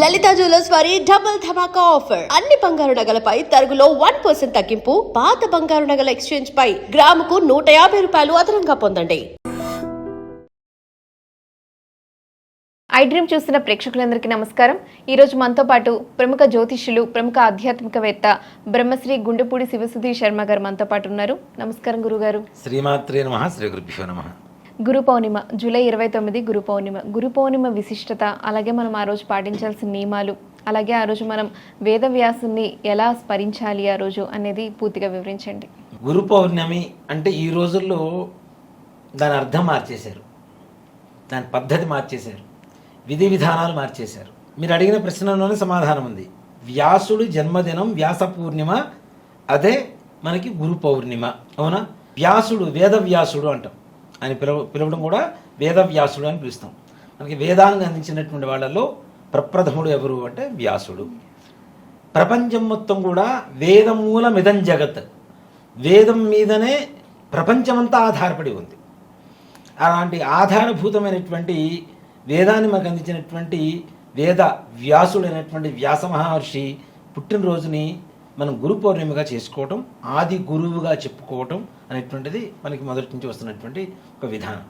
లలిత jewellers వారి double ధమాకా offer. అన్ని బంగారు నగలపై తరుగులో 1% తగ్గింపు. పాత బంగారు నగల ఎక్స్చేంజ్ పై గ్రాముకు 150 రూపాయలు అదనంగా పొందండి. ఐ డ్రీమ్ చూస్తున్న ప్రేక్షకులందరికీ నమస్కారం. ఈరోజు మనతో పాటు ప్రముఖ జ్యోతిష్యులు, ప్రముఖ ఆధ్యాత్మికవేత్త బ్రహ్మశ్రీ గుండెపూడి శివసుధీర్ శర్మ గారు మనతో పాటు ఉన్నారు. నమస్కారం గురుగారు. శ్రీమాత్రే నమః. శ్రీ గురుభ్యో నమః. గురు పౌర్ణిమ జూలై 29 గురు పౌర్ణిమ. గురు పౌర్ణిమ విశిష్టత, అలాగే మనం ఆ రోజు పాటించాల్సిన నియమాలు, అలాగే ఆ రోజు మనం వేదవ్యాసుని ఎలా స్మరించాలి ఆ రోజు అనేది పూర్తిగా వివరించండి. గురు పౌర్ణమి అంటే ఈ రోజుల్లో దాని అర్థం మార్చేశారు, దాని పద్ధతి మార్చేశారు, విధి విధానాలు మార్చేశారు. మీరు అడిగిన ప్రశ్నలోనే సమాధానం ఉంది. వ్యాసుడి జన్మదినం వ్యాస పూర్ణిమ, అదే మనకి గురు పౌర్ణిమ. అవునా? వ్యాసుడు వేదవ్యాసుడు అంటాం. ఆయన పిలవడం కూడా వేదవ్యాసుడు అని పిలుస్తాం. మనకి వేదాన్ని అందించినటువంటి వాళ్ళలో ప్రప్రథముడు ఎవరు అంటే వ్యాసుడు. ప్రపంచం మొత్తం కూడా వేదమూలమిదం జగత్, వేదం మీదనే ప్రపంచమంతా ఆధారపడి ఉంది. అలాంటి ఆధారభూతమైనటువంటి వేదాన్ని మనకు అందించినటువంటి వేద వ్యాసుడైనటువంటి వ్యాస మహర్షి పుట్టినరోజుని మనం గురు పౌర్ణిమగా చేసుకోవటం, ఆది గురువుగా చెప్పుకోవటం అనేటువంటిది మనకి మొదటి నుంచి వస్తున్నటువంటి ఒక విధానం.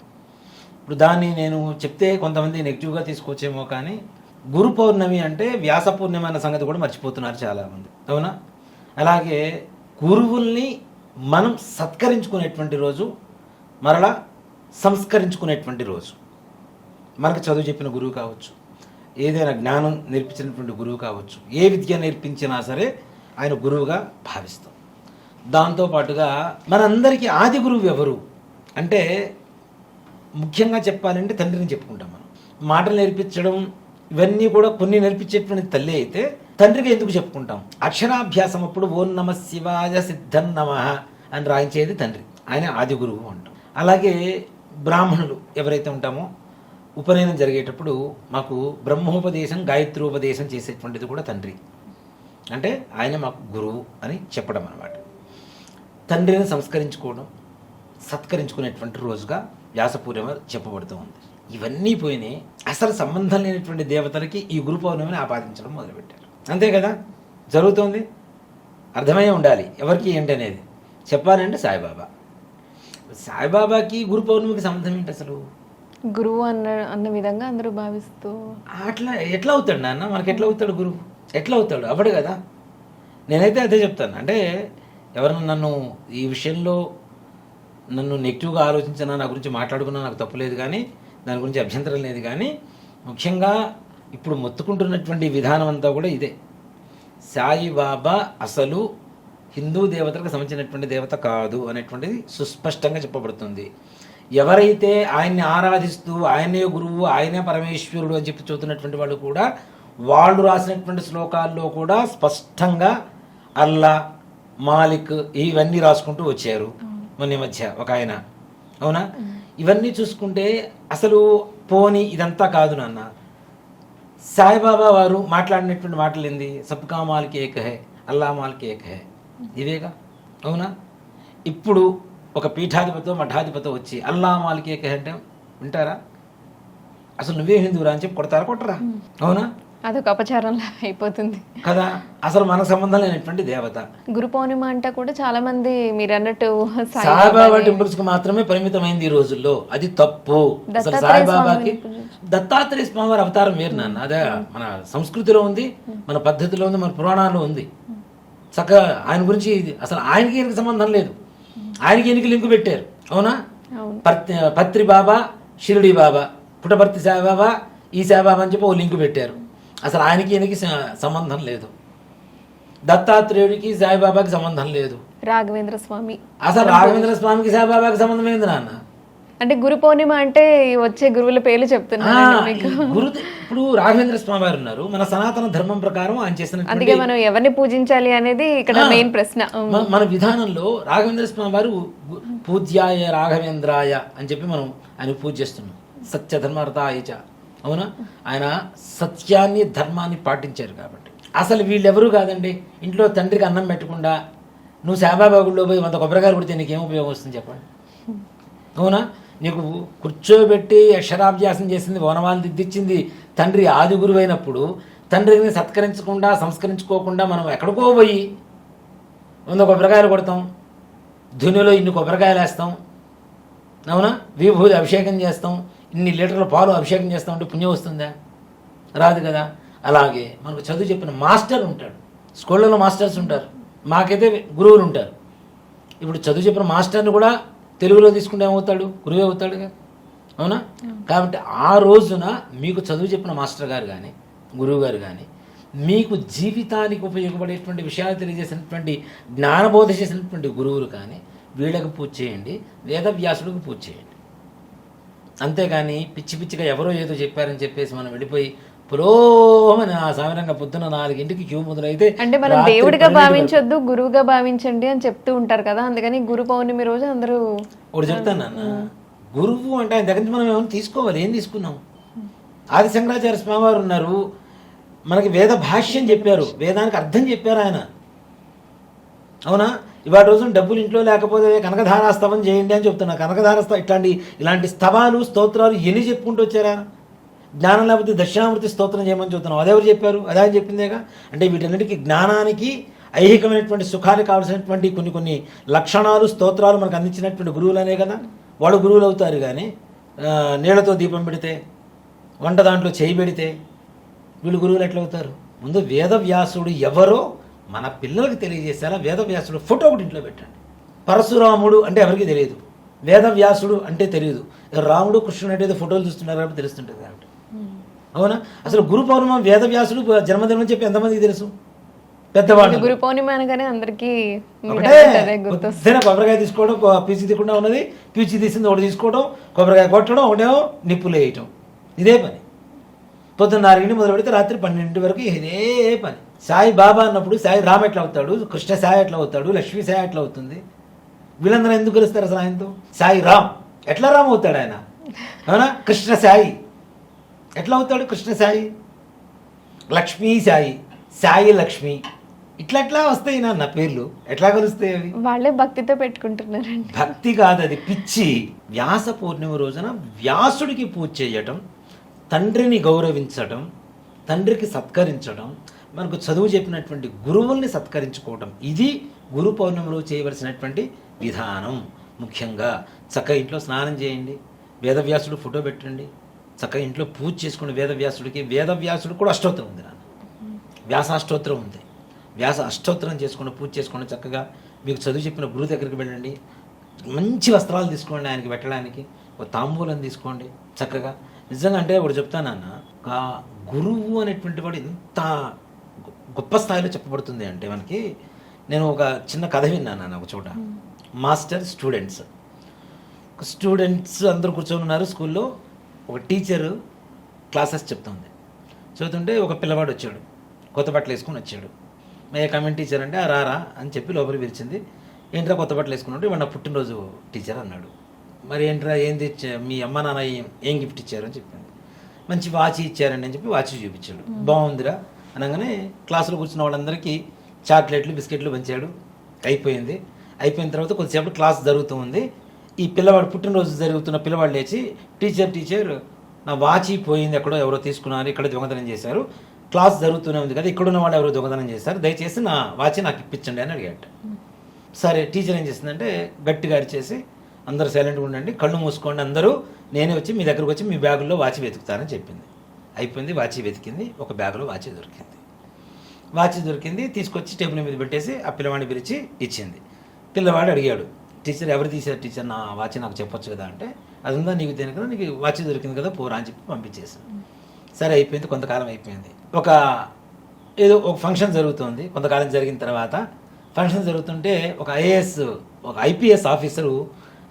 ఇప్పుడు దాన్ని నేను చెప్తే కొంతమంది నెగిటివ్గా తీసుకోవచ్చేమో, కానీ గురు పౌర్ణమి అంటే వ్యాస పూర్ణిమ అన్న సంగతి కూడా మర్చిపోతున్నారు చాలామంది. అవునా? అలాగే గురువుల్ని మనం సత్కరించుకునేటువంటి రోజు, మరలా సంస్కరించుకునేటువంటి రోజు. మనకు చదువు చెప్పిన గురువు కావచ్చు, ఏదైనా జ్ఞానం నేర్పించినటువంటి గురువు కావచ్చు, ఏ విద్య నేర్పించినా సరే ఆయన గురువుగా భావిస్తాం. దాంతోపాటుగా మనందరికీ ఆది గురువు ఎవరు అంటే, ముఖ్యంగా చెప్పాలంటే తండ్రిని చెప్పుకుంటాం. మనం మాటలు నేర్పించడం ఇవన్నీ కూడా కొన్ని నేర్పించేటువంటి తల్లి అయితే తండ్రికి ఎందుకు చెప్పుకుంటాం? అక్షరాభ్యాసం అప్పుడు ఓం నమ శివాయ సిద్ధం నమః అని రాయించేది తండ్రి, ఆయన ఆది గురువు అంటాం. అలాగే బ్రాహ్మణులు ఎవరైతే ఉంటామో ఉపనయనం జరిగేటప్పుడు మాకు బ్రహ్మోపదేశం, గాయత్రోపదేశం చేసేటువంటిది కూడా తండ్రి, అంటే ఆయన మాకు గురువు అని చెప్పడం అన్నమాట. తండ్రిని సంస్కరించుకోవడం, సత్కరించుకునేటువంటి రోజుగా వ్యాస పూర్ణిమ చెప్పబడుతూ ఉంది. ఇవన్నీ పోయినాయి. అసలు సంబంధం లేనటువంటి దేవతలకి ఈ గురు పౌర్ణమిని ఆపాదించడం మొదలుపెట్టారు. అంతే కదా జరుగుతోంది. అర్థమయ్యే ఉండాలి ఎవరికి ఏంటి అనేది. చెప్పాలంటే సాయిబాబా, సాయిబాబాకి గురు పౌర్ణమికి సంబంధం ఏంటి అసలు? గురువు అన్న విధంగా అందరూ భావిస్తూ అట్లా ఎట్లా అవుతాడు నాన్న? మనకి ఎట్లా అవుతాడు గురువు? ఎట్లా అవుతాడు? అవ్వడు కదా. నేనైతే అదే చెప్తాను. అంటే ఎవరైనా నన్ను ఈ విషయంలో నన్ను నెగిటివ్గా ఆలోచించినా, నా గురించి మాట్లాడుకున్నా నాకు తప్పులేదు, కానీ దాని గురించి అభ్యంతరం లేదు. కానీ ముఖ్యంగా ఇప్పుడు మొత్తుకుంటున్నటువంటి విధానం అంతా కూడా ఇదే. సాయిబాబా అసలు హిందూ దేవతలకు సంబంధించినటువంటి దేవత కాదు అనేటువంటిది సుస్పష్టంగా చెప్పబడుతుంది. ఎవరైతే ఆయన్ని ఆరాధిస్తూ ఆయనే గురువు, ఆయనే పరమేశ్వరుడు అని చెప్పి చూస్తున్నటువంటి వాళ్ళు కూడా, వాళ్ళు రాసినటువంటి శ్లోకాల్లో కూడా స్పష్టంగా అల్లా, మాలిక్ ఇవన్నీ రాసుకుంటూ వచ్చారు. మొన్న మధ్య ఒక ఆయన, అవునా? ఇవన్నీ చూసుకుంటే అసలు పోని ఇదంతా కాదు నాన్న. సాయిబాబా వారు మాట్లాడినటువంటి మాటలు ఏంది? సబ్కా మాలిక్ ఏక్ హై, అల్లా మాలిక్ ఏక్ హై, ఇవేగా. అవునా? ఇప్పుడు ఒక పీఠాధిపతో మఠాధిపతో వచ్చి అల్లా మాలిక్ ఏక్ హై అంటే వింటారా? అసలు నువ్వే హిందువురా అని చెప్పి కొడతారా, కొట్టరా? అవునా? అదొక అపచారంలా అయిపోతుంది కదా. అసలు మనకు సంబంధం లేనటువంటి దేవత. గురు పౌర్ణిమ అంటే కూడా చాలా మంది మీరు అన్నట్టు సాయిబాబా టెంపుల్స్ కి మాత్రమే పరిమితమైంది ఈ రోజుల్లో. అది తప్పు. అసలు సాయిబాబాకి దత్తాత్రేయ స్వామి వారి అవతారం వేరు నాన్న. అదే మన సంస్కృతిలో ఉంది, మన పద్ధతిలో ఉంది, మన పురాణాల్లో ఉంది. చక్కగా ఆయన గురించి అసలు ఆయనకి ఈయనకి సంబంధం లేదు. ఆయనకి ఈయనకి లింకు పెట్టారు. అవునా? పత్రి బాబా, షిరిడి బాబా, పుట్టపర్తి సాయిబాబా, ఈ సాయిబాబా అని చెప్పి ఓ లింకు పెట్టారు. అసలు ఆయనకి ఈయనకి సంబంధం లేదు. దత్తాత్రేయుడికి సాయిబాబాకి సంబంధం లేదు. రాఘవేంద్ర స్వామి, అసలు రాఘవేంద్ర స్వామికి సాయిబాబాకి సంబంధం ఏంది నాన్న? అంటే గురు పౌర్ణిమ అంటే వచ్చే గురువుల పేర్లు చెప్తున్నారు. గురు ఇప్పుడు రాఘవేంద్ర స్వామి వారు ఉన్నారు. మన సనాతన ధర్మం ప్రకారం ఆయన చేసిన, అందుకే మనం ఎవరిని పూజించాలి అనేది ఇక్కడ మెయిన్ ప్రశ్న. మన విధానంలో రాఘవేంద్ర స్వామి వారు పూజ్యాయ రాఘవేంద్రాయ అని చెప్పి మనం ఆయన పూజ చేస్తున్నాం. సత్య ధర్మార్థాయ చ. అవునా? ఆయన సత్యాన్ని, ధర్మాన్ని పాటించారు కాబట్టి. అసలు వీళ్ళెవరూ కాదండి. ఇంట్లో తండ్రికి అన్నం పెట్టకుండా నువ్వు సాయిబాబా గుడిలో పోయి 100 కొబ్బరికాయలు కొడితే నీకేం ఉపయోగం వస్తుంది చెప్పండి? అవునా? నీకు కూర్చోబెట్టి అక్షరాభ్యాసం చేసింది, వనవాలు దిద్దిచ్చింది తండ్రి ఆది గురువు అయినప్పుడు తండ్రిని సత్కరించకుండా సంస్కరించుకోకుండా మనం ఎక్కడికో పోయి 100 కొబ్బరికాయలు కొడతాం, ధునిలో ఇన్ని కొబ్బరికాయలు వేస్తాం, అవునా, విభూతి అభిషేకం చేస్తాం, ఇన్ని లీటర్ల పాలు అభిషేకం చేస్తాం అంటే పుణ్యం వస్తుందా? రాదు కదా. అలాగే మనకు చదువు చెప్పిన మాస్టర్ ఉంటాడు, స్కూళ్ళలో మాస్టర్స్ ఉంటారు, మాకైతే గురువులు ఉంటారు. ఇప్పుడు చదువు చెప్పిన మాస్టర్ని కూడా తెలుగులో తీసుకుంటే ఏమవుతాడు? గురువే అవుతాడుగా, అవునా? కాబట్టి ఆ రోజున మీకు చదువు చెప్పిన మాస్టర్ గారు కానీ గురువు గారు కానీ మీకు జీవితానికి ఉపయోగపడేటువంటి విషయాలు తెలియజేసినటువంటి జ్ఞానబోధ చేసినటువంటి గురువులు కానీ వీళ్ళకి పూజ చేయండి, వేదవ్యాసుడికి పూజ చేయండి. అంతేగాని పిచ్చి పిచ్చిగా ఎవరో ఏదో చెప్పారని చెప్పేసి మనం వెళ్ళిపోయి పురోమని ఆ సాధారణంగా పొద్దున్న 4 క్యూ మొదలైతే అంటే మనం దేవుడిగా భావించొద్దు, గురువుగా భావించండి అని చెప్తూ ఉంటారు కదా, అందుకని గురు పౌర్ణమి రోజు అందరూ ఒకటి చెప్తాను నాన్న, గురువు అంటే ఆయన దగ్గర నుంచి మనం ఏమైనా తీసుకోవాలి. ఏం తీసుకున్నాం? ఆది శంకరాచార్య స్వామివారు ఉన్నారు, మనకి వేద భాష్యం చెప్పారు, వేదానికి అర్థం చెప్పారు ఆయన, అవునా? ఇవాళ రోజున డబ్బులు ఇంట్లో లేకపోతే కనకధారా స్తవం చేయండి అని చెప్తున్నా. కనకధార ఇలాంటి స్తవాలు స్తోత్రాలు ఎన్ని చెప్పుకుంటూ వచ్చారా? జ్ఞానం లేకపోతే దక్షిణామూర్తి స్తోత్రం చేయమని చెప్తున్నాం. అదెవరు చెప్పారు? అదే ఆయన చెప్పిందేగా. అంటే వీటన్నిటికీ జ్ఞానానికి ఐహికమైనటువంటి సుఖానికి కావాల్సినటువంటి కొన్ని లక్షణాలు స్తోత్రాలు మనకు అందించినటువంటి గురువులనే కదా. వాడు గురువులు అవుతారు. కానీ నీళ్లతో దీపం పెడితే, వంట దాంట్లో చేయి పెడితే వీళ్ళు గురువులు ఎట్లా అవుతారు? ముందు వేదవ్యాసుడు ఎవరో మన పిల్లలకు తెలియజేసేలా వేదవ్యాసుడు ఫోటో ఒకటి ఇంట్లో పెట్టండి. పరశురాముడు అంటే ఎవరికి తెలియదు, వేదవ్యాసుడు అంటే తెలియదు. రాముడు కృష్ణుడు అంటే ఫోటోలు చూస్తున్నారు కాబట్టి తెలుస్తుంటుంది కాబట్టి, అవునా? అసలు గురు పౌర్ణమి వేదవ్యాసుడు జన్మదినం చెప్పి ఎంతమందికి తెలుసు? పెద్దవాళ్ళు. గురు పౌర్ణమి అనగానే అందరికీ పొద్దున కొబ్బరికాయ తీసుకోవడం, పీచి తీయకుండా ఉన్నది పీచి తీసింది ఒకటి తీసుకోవడం, కొబ్బరికాయ కొట్టడం, ఒకటేమో నిప్పులు వేయటం, ఇదే పని. పొద్దున్న 4 మొదలు పెడితే రాత్రి 12 వరకు ఇదే పని. సాయి బాబా అన్నప్పుడు సాయి రామ్ ఎట్లా అవుతాడు, కృష్ణ సాయి ఎట్లా అవుతాడు, లక్ష్మీ సాయి ఎట్లా అవుతుంది? వీళ్ళందరూ ఎందుకు కలుస్తారు అసలు ఆయనతో? సాయి రామ్ ఎట్లా రామ్ అవుతాడు ఆయన, అవునా? కృష్ణ సాయి ఎట్లా అవుతాడు? కృష్ణ సాయి. లక్ష్మీ సాయి, సాయి లక్ష్మి, ఇట్లా వస్తాయి నా పేర్లు. ఎట్లా కలుస్తాయి అవి? వాళ్ళే భక్తితో పెట్టుకుంటున్నారండి. భక్తి కాదు, అది పిచ్చి. వ్యాస పూర్ణిమ రోజున వ్యాసుడికి పూజ చేయటం, తండ్రిని గౌరవించడం, తండ్రికి సత్కరించడం, మనకు చదువు చెప్పినటువంటి గురువుల్ని సత్కరించుకోవటం, ఇది గురు పౌర్ణమిలో చేయవలసినటువంటి విధానం. ముఖ్యంగా చక్కగా ఇంట్లో స్నానం చేయండి, వేదవ్యాసుడు ఫోటో పెట్టండి, చక్కగా ఇంట్లో పూజ చేసుకోండి వేదవ్యాసుడికి. వేదవ్యాసుడు కూడా అష్టోత్తరం ఉంది నాన్న, వ్యాసాష్టోత్తరం ఉంది. వ్యాస అష్టోత్తరం చేసుకోండి, పూజ చేసుకోండి. చక్కగా మీకు చదువు చెప్పిన గురువు దగ్గరికి వెళ్ళండి, మంచి వస్త్రాలు తీసుకోండి ఆయనకి పెట్టడానికి, ఒక తాంబూలం తీసుకోండి చక్కగా. నిజంగా అంటే ఒకటి చెప్తానన్న, ఒక గురువు అనేటువంటి వాడు ఎంత గొప్ప స్థాయిలో చెప్పబడుతుంది అంటే మనకి. నేను ఒక చిన్న కథ విన్నాను ఒక చోట. మాస్టర్ స్టూడెంట్స్ అందరూ కూర్చొని ఉన్నారు స్కూల్లో. ఒక టీచరు క్లాసెస్ చెప్తుంది. చదువుతుంటే ఒక పిల్లవాడు వచ్చాడు, కొత్త బట్టలు వేసుకొని వచ్చాడు. మే కమెంట్ టీచర్ అంటే రారా అని చెప్పి లోపలికి పిలిచింది. ఏంట్రా కొత్త బట్టలు వేసుకున్నట్టు? ఇవాళ నా పుట్టినరోజు టీచర్ అన్నాడు. మరి ఏంట్రా ఏంది మీ అమ్మ నాన్న ఏం గిఫ్ట్ ఇచ్చారు అని చెప్పింది. మంచి వాచ్ ఇచ్చారండి అని చెప్పి వాచ్ చూపించాడు. బాగుందిరా అనగానే క్లాసులో కూర్చున్న వాళ్ళందరికీ చాక్లెట్లు బిస్కెట్లు పంచాడు. అయిపోయిన తర్వాత కొద్దిసేపు క్లాస్ జరుగుతూ ఉంది. ఈ పిల్లవాడు పుట్టినరోజు జరుగుతున్న పిల్లవాడు లేచి టీచర్ నా వాచ్ పోయింది, ఎక్కడో ఎవరో తీసుకున్నారు, ఇక్కడ దొంగతనం చేశారు, క్లాస్ జరుగుతూనే ఉంది కదా, ఇక్కడున్న వాళ్ళు ఎవరో దొంగతనం చేశారు, దయచేసి నా వాచ్ నాకు ఇప్పించండి అని అడిగాడు. సరే టీచర్ ఏం చేసిందంటే గట్టిగా అరిచేసి అందరూ సైలెంట్గా ఉండండి, కళ్ళు మూసుకోండి అందరూ, నేనే వచ్చి మీ దగ్గరకు వచ్చి మీ బ్యాగుల్లో వాచ్ వెతుకుతానని చెప్పింది. అయిపోయింది, వాచ్ వెతికింది, ఒక బ్యాగులో వాచ్ దొరికింది. తీసుకొచ్చి టేబుల్ మీద పెట్టేసి ఆ పిల్లవాడిని పిలిచి ఇచ్చింది. పిల్లవాడు అడిగాడు, టీచర్ ఎవరు తీశారు టీచర్, నా వాచ్ నాకు చెప్పొచ్చు కదా అంటే, అది ఉందా నీకు దేని కదా, నీకు వాచ్ దొరికింది కదా పోరా అని చెప్పి పంపించేసాను. సరే అయిపోయింది, కొంతకాలం అయిపోయింది. ఒక ఫంక్షన్ జరుగుతుంది. కొంతకాలం జరిగిన తర్వాత ఫంక్షన్ జరుగుతుంటే ఒక ఐపీఎస్ ఆఫీసరు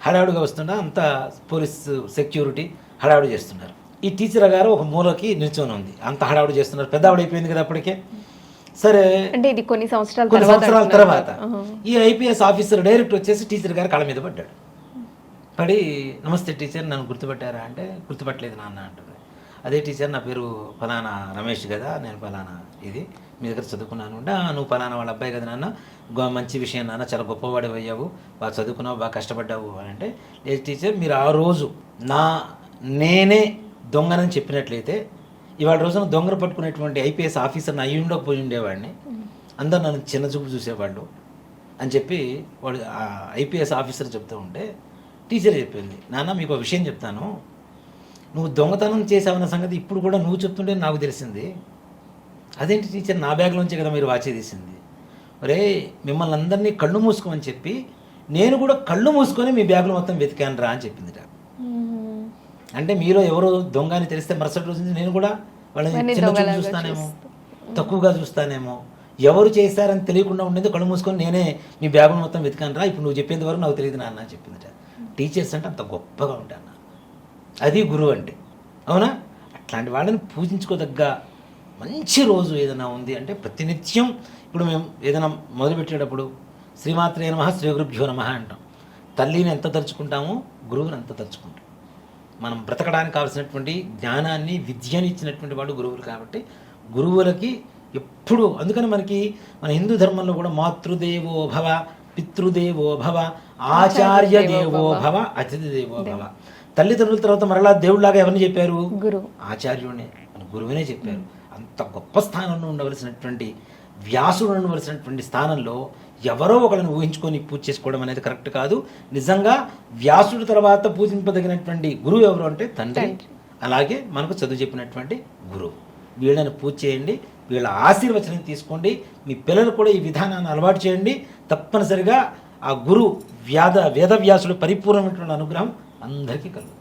హడావుడిగా వస్తుంటే అంతా పోలీస్ సెక్యూరిటీ హడావుడి చేస్తున్నారు. ఈ టీచర్ గారు ఒక మూలకి నిల్చొని ఉంది, అంత హడావుడి చేస్తున్నారు. పెద్ద ఆవిడ అయిపోయింది కదా అప్పటికే. సరే అంటే ఇది కొన్ని సంవత్సరాల తర్వాత ఈ ఐపీఎస్ ఆఫీసర్ డైరెక్ట్ వచ్చేసి టీచర్ గారి కాళ్ళ మీద పడ్డాడు. పడి నమస్తే టీచర్, నన్ను గుర్తుపట్టారా అంటే, గుర్తుపట్టలేదు నాన్న అంటారు. అదే టీచర్, నా పేరు ఫలానా రమేష్ కదా, నేను ఫలానా ఇది మీ దగ్గర చదువుకున్నాను అంటే, నువ్వు ఫలానా వాళ్ళ అబ్బాయి కదా నాన్న, మంచి విషయం నాన్న, చాలా గొప్పవాడు అయ్యావు, బాగా చదువుకున్నావు, బాగా కష్టపడ్డావు అని అంటే, లేదు టీచర్ మీరు ఆ రోజు నేనే దొంగనని చెప్పినట్లయితే ఇవాళ రోజున దొంగలు పట్టుకునేటువంటి ఐపీఎస్ ఆఫీసర్ని అయ్యి ఉండకపోయి ఉండేవాడిని, అందరు నన్ను చిన్న చూపు చూసేవాళ్ళు అని చెప్పి వాడు ఐపీఎస్ ఆఫీసర్ చెప్తూ ఉంటే టీచర్ చెప్పింది, నాన్న మీకు ఒక విషయం చెప్తాను, నువ్వు దొంగతనం చేసావన్న సంగతి ఇప్పుడు కూడా నువ్వు చెప్తుంటే నాకు తెలిసింది. అదేంటి టీచర్, నా బ్యాగ్లోంచే కదా మీరు వాచే తీసింది. ఒరే మిమ్మల్ని అందరినీ కళ్ళు మూసుకోమని చెప్పి నేను కూడా కళ్ళు మూసుకొని మీ బ్యాగులు మొత్తం వెతికాను రా అని చెప్పింది. అంటే మీలో ఎవరో దొంగ అని తెలిస్తే మరుసటి రోజు నుంచి నేను కూడా వాళ్ళని చిన్న చూపు చూస్తానేమో, తక్కువగా చూస్తానేమో, ఎవరు చేశారని తెలియకుండా ఉండేది కళ్ళు మూసుకొని నేనే మీ బ్యాగులు మొత్తం వెతికాను రా, ఇప్పుడు నువ్వు చెప్పేంత వరకు నాకు తెలియదు నాన్న అని చెప్పిందిట. టీచర్స్ అంటే అంత గొప్పగా ఉంటాను, అది గురువు అంటే. అవునా? అట్లాంటి వాళ్ళని పూజించుకోదగ్గ మంచి రోజు ఏదైనా ఉంది అంటే ప్రతినిత్యం ఇప్పుడు మేము ఏదైనా మొదలుపెట్టేటప్పుడు శ్రీమాత్రే నమః శ్రీ గురుభ్యో నమః అంటాం. తల్లిని ఎంత తలుచుకుంటామో గురువుని అంత తలుచుకుంటాం. మనం బ్రతకడానికి కావాల్సినటువంటి జ్ఞానాన్ని విద్యని ఇచ్చినటువంటి వాళ్ళు గురువులు కాబట్టి గురువులకి ఎప్పుడు, అందుకని మనకి మన హిందూ ధర్మంలో కూడా మాతృదేవో భవ, పితృదేవో భవ, ఆచార్య దేవో భవ, అతిథి దేవో భవ. తల్లిదండ్రుల తర్వాత మరలా దేవుళ్ళలాగా ఎవరిని చెప్పారు? గురువు, ఆచార్యుడినే, మన గురువునే చెప్పారు. అంత గొప్ప స్థానంలో ఉండవలసినటువంటి వ్యాసుడు ఉండవలసినటువంటి స్థానంలో ఎవరో ఒకరిని ఊహించుకొని పూజ చేసుకోవడం అనేది కరెక్ట్ కాదు. నిజంగా వ్యాసుడి తర్వాత పూజింపదగినటువంటి గురువు ఎవరు అంటే తండ్రి, అలాగే మనకు చదువు చెప్పినటువంటి గురువు. వీళ్ళని పూజ చేయండి, వీళ్ళ ఆశీర్వచనం తీసుకోండి, మీ పిల్లలు కూడా ఈ విధానాన్ని అలవాటు చేయండి. తప్పనిసరిగా ఆ గురు వేదవ్యాసుడు పరిపూర్ణమైనటువంటి అనుగ్రహం అందరికీ కలుగుతుంది.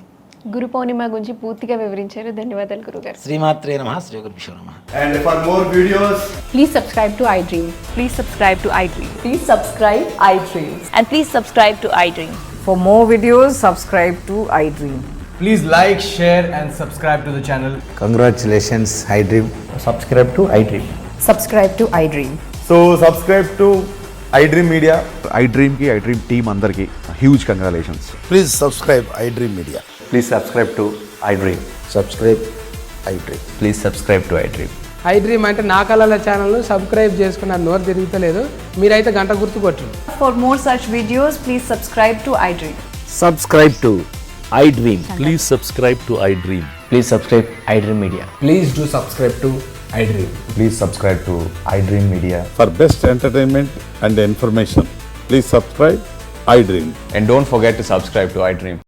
గురు పౌర్ణిమ గురించి పూర్తిగా వివరించారు. ధన్యవాదాలు గురుగారు. శ్రీమాత్రే నమః శ్రీ గురుభ్యో నమః. And for more videos, Please subscribe to iDream. Please subscribe to iDream. Please subscribe iDream. And please subscribe to iDream. For more videos, subscribe to iDream. please like, share and subscribe to the channel. Congratulations, iDream. Subscribe to iDream. Subscribe to iDream. So subscribe to iDream Media. iDream ki iDream team andarki huge congratulations. Please subscribe iDream Media. Please subscribe to iDream. Subscribe iDream. Please subscribe to iDream. iDream అంటే నా కళల ఛానల్ను subscribe చేసుకున్న నోరు తిరుగుతలేదు, మీరైతే గంట గుర్తు కొట్టండి. For more such videos, please subscribe to iDream. Subscribe to iDream. Please subscribe to iDream. Please subscribe iDream Media. Please do subscribe to iDream. Please subscribe to iDream Media. For best entertainment and information, please subscribe iDream. And don't forget to subscribe to iDream.